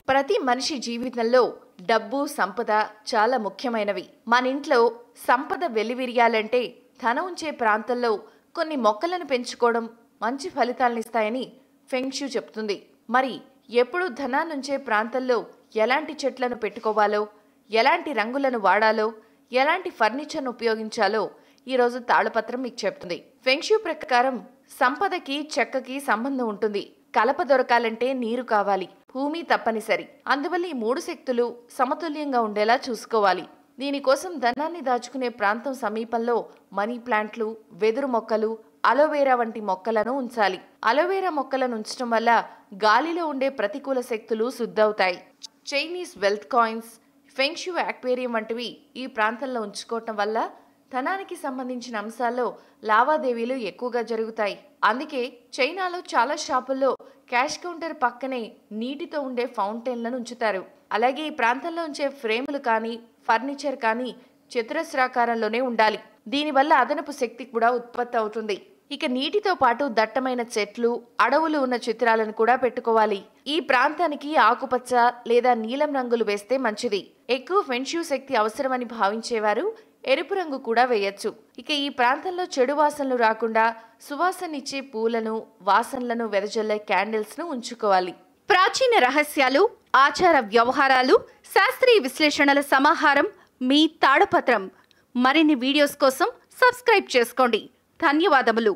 ప్రతి మనిషి జీవితంలో డబ్బు సంపద చాలా ముఖ్యమైనవి. మన ఇంట్లో సంపద వెల్లివిరియాలంటే ధనం ఉంచే ప్రాంతంలో కొన్ని మొక్కలను పెంచుకోవడం మంచి ఫలితాలనిస్తాయని ఫెంగ్ షూ చెప్తుంది. మరి ఎప్పుడు ధనాన్నుంచే ప్రాంతంలో ఎలాంటి చెట్లను పెట్టుకోవాలో, ఎలాంటి రంగులను వాడాలో, ఎలాంటి ఫర్నిచర్ను ఉపయోగించాలో ఈరోజు తాళపత్రం మీకు చెప్తుంది. ఫెంగ్ షూ ప్రకారం సంపదకి చెక్కకి సంబంధం ఉంటుంది. కలప దొరకాలంటే నీరు కావాలి, భూమి తప్పనిసరి. అందువల్ల ఈ మూడు శక్తులు సమతుల్యంగా ఉండేలా చూసుకోవాలి. దీనికోసం ధనాన్ని దాచుకునే ప్రాంతం సమీపంలో మనీ ప్లాంట్లు, వెదురు మొక్కలు, అలోవేరా వంటి మొక్కలను ఉంచాలి. అలోవేరా మొక్కలను ఉంచడం వల్ల గాలిలో ఉండే ప్రతికూల శక్తులు శుద్ధవుతాయి. చైనీస్ వెల్త్ కాయిన్స్, ఫెంగ్ షూ యాక్వేరియం వంటివి ఈ ప్రాంతంలో ఉంచుకోవటం వల్ల ధనానికి సంబంధించిన అంశాల్లో లావాదేవీలు ఎక్కువగా జరుగుతాయి. అందుకే చైనాలో చాలా షాపుల్లో క్యాష్ కౌంటర్ పక్కనే నీటితో ఉండే ఫౌంటైన్లను ఉంచుతారు. అలాగే ఈ ప్రాంతంలో ఉంచే ఫ్రేములు కానీ ఫర్నిచర్ కానీ చతురస్రాకారంలోనే ఉండాలి. దీనివల్ల అదనపు శక్తి కూడా ఉత్పత్తి అవుతుంది. ఇక నీటితో పాటు దట్టమైన చెట్లు, అడవులు ఉన్న చిత్రాలను కూడా పెట్టుకోవాలి. ఈ ప్రాంతానికి ఆకుపచ్చ లేదా నీలం రంగులు వేస్తే మంచిది. ఎక్కువ ఫెంగ్ షూ శక్తి అవసరమని భావించేవారు ఎరుపు రంగు కూడా వేయొచ్చు. ఇక ఈ ప్రాంతంలో చెడు వాసనలు రాకుండా సువాసనిచ్చే పూలను, వాసనలను వెదజల్లే క్యాండిల్స్ ను ఉంచుకోవాలి. ప్రాచీన రహస్యాలు, ఆచార వ్యవహారాలు, శాస్త్రీయ విశ్లేషణల సమాహారం మీ తాళపత్రం. మరిన్ని వీడియోస్ కోసం సబ్స్క్రైబ్ చేసుకోండి. ధన్యవాదములు.